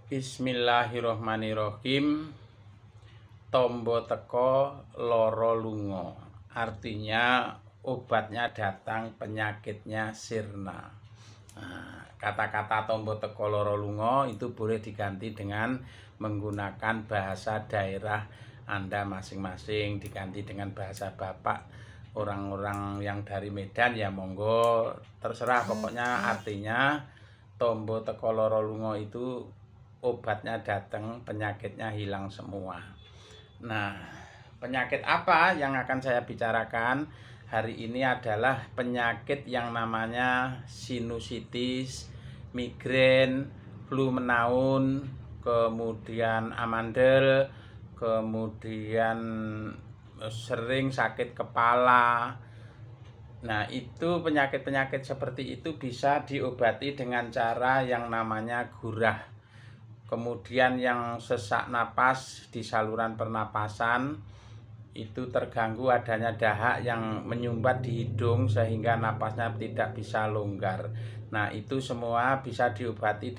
Bismillahirrohmanirrohim. Tombo teko loro lunga, artinya obatnya datang, penyakitnya sirna. Kata-kata tombo teko loro lunga itu boleh diganti dengan menggunakan bahasa daerah Anda masing-masing, diganti dengan bahasa Bapak orang-orang yang dari Medan ya monggo, terserah. Pokoknya artinya tombo teko loro lunga itu obatnya datang, penyakitnya hilang semua. Nah, penyakit apa yang akan saya bicarakan hari ini adalah penyakit yang namanya sinusitis, migrain, flu menaun, kemudian amandel, kemudian sering sakit kepala. Nah, itu penyakit-penyakit seperti itu bisa diobati dengan cara yang namanya gurah. Kemudian yang sesak napas di saluran pernapasan, itu terganggu adanya dahak yang menyumbat di hidung sehingga napasnya tidak bisa longgar. Nah, itu semua bisa diobati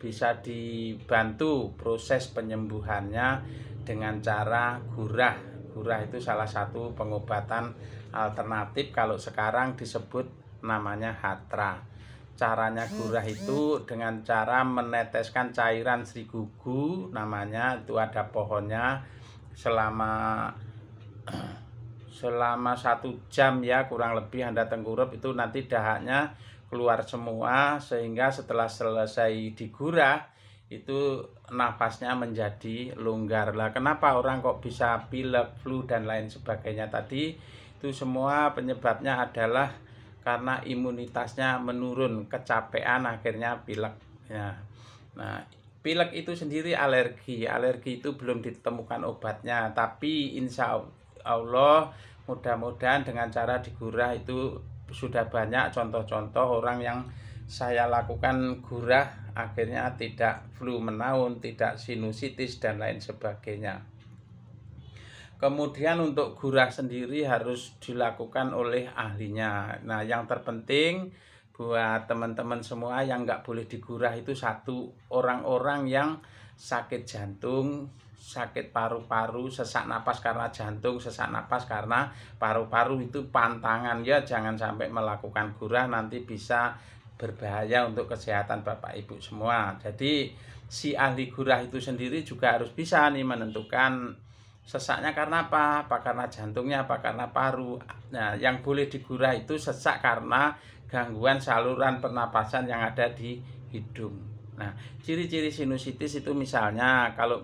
bisa dibantu proses penyembuhannya dengan cara gurah. Gurah itu salah satu pengobatan alternatif, kalau sekarang disebut namanya hatra. Caranya gurah itu dengan cara meneteskan cairan serigugu, namanya itu ada pohonnya, selama 1 jam ya kurang lebih Anda tengkurap, itu nanti dahaknya keluar semua, sehingga setelah selesai digurah itu nafasnya menjadi longgar. Lah kenapa orang kok bisa pilek, flu dan lain sebagainya tadi? Itu semua penyebabnya adalah karena imunitasnya menurun, kecapean, akhirnya pilek ya. Nah, pilek itu sendiri alergi itu belum ditemukan obatnya, tapi insya Allah mudah-mudahan dengan cara digurah itu sudah banyak contoh-contoh orang yang saya lakukan gurah akhirnya tidak flu menaun, tidak sinusitis dan lain sebagainya. Kemudian untuk gurah sendiri harus dilakukan oleh ahlinya. Nah, yang terpenting buat teman-teman semua yang nggak boleh digurah itu satu, orang-orang yang sakit jantung, sakit paru-paru, sesak napas karena jantung, sesak napas karena paru-paru, itu pantangan ya, jangan sampai melakukan gurah, nanti bisa berbahaya untuk kesehatan Bapak Ibu semua. Jadi si ahli gurah itu sendiri juga harus bisa nih menentukan sesaknya karena apa? Apa karena jantungnya, apa karena paru. Nah, yang boleh digurah itu sesak karena gangguan saluran pernapasan yang ada di hidung. Nah, ciri-ciri sinusitis itu misalnya kalau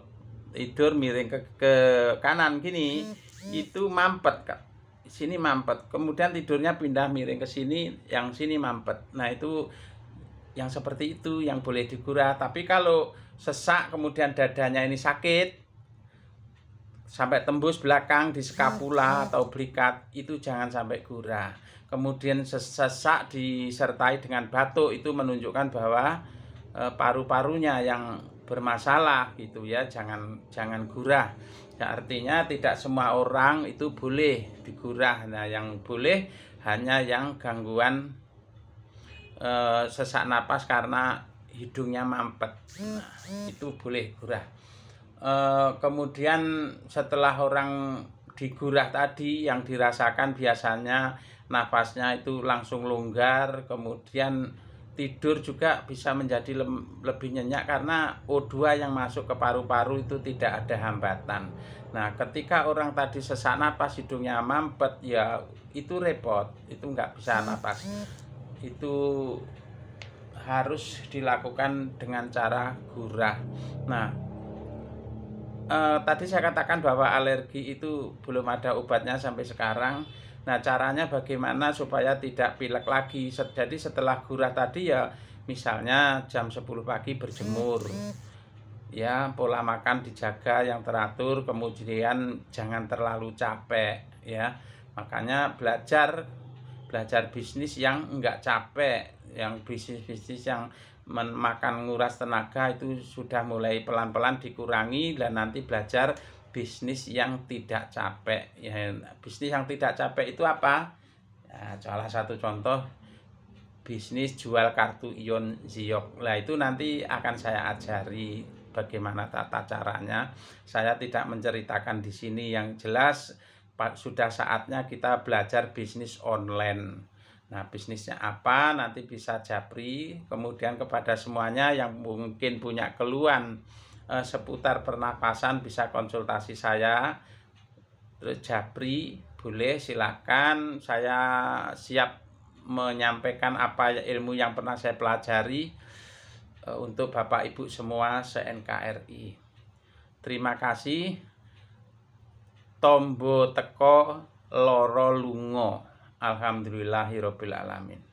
tidur miring ke kanan gini, itu mampet, sini mampet. Kemudian tidurnya pindah miring ke sini, yang sini mampet. Nah, itu yang seperti itu yang boleh digurah. Tapi kalau sesak kemudian dadanya ini sakit sampai tembus belakang di skapula atau belikat, itu jangan sampai gurah. Kemudian sesak disertai dengan batuk, itu menunjukkan bahwa paru-parunya yang bermasalah gitu ya, jangan gurah. Ya, artinya tidak semua orang itu boleh digurah. Nah, yang boleh hanya yang gangguan sesak napas karena hidungnya mampet. Nah, itu boleh gurah. Kemudian setelah orang digurah tadi, yang dirasakan biasanya nafasnya itu langsung longgar, kemudian tidur juga bisa menjadi lebih nyenyak karena O2 yang masuk ke paru-paru itu tidak ada hambatan. Nah, ketika orang tadi sesak napas, hidungnya mampet, ya itu repot, itu nggak bisa napas. Itu harus dilakukan dengan cara gurah. Nah, tadi saya katakan bahwa alergi itu belum ada obatnya sampai sekarang. Nah, caranya bagaimana supaya tidak pilek lagi? Jadi setelah gurah tadi ya, misalnya jam 10 pagi berjemur. Ya, pola makan dijaga yang teratur, kemudian jangan terlalu capek ya. Makanya belajar bisnis yang enggak capek, yang bisnis yang makan nguras tenaga itu sudah mulai pelan-pelan dikurangi, dan nanti belajar bisnis yang tidak capek ya. Bisnis yang tidak capek itu apa? Ya, salah satu contoh bisnis jual kartu ion Ziok. Nah, itu nanti akan saya ajari bagaimana tata caranya. Saya tidak menceritakan di sini, yang jelas sudah saatnya kita belajar bisnis online. Nah, bisnisnya apa nanti bisa Japri. Kemudian kepada semuanya yang mungkin punya keluhan seputar pernapasan bisa konsultasi saya. Terus Japri boleh, silakan, saya siap menyampaikan apa ilmu yang pernah saya pelajari untuk Bapak Ibu semua se-NKRI. Terima kasih. Tombo teko loro lunga. Alhamdulillahirabbil alamin.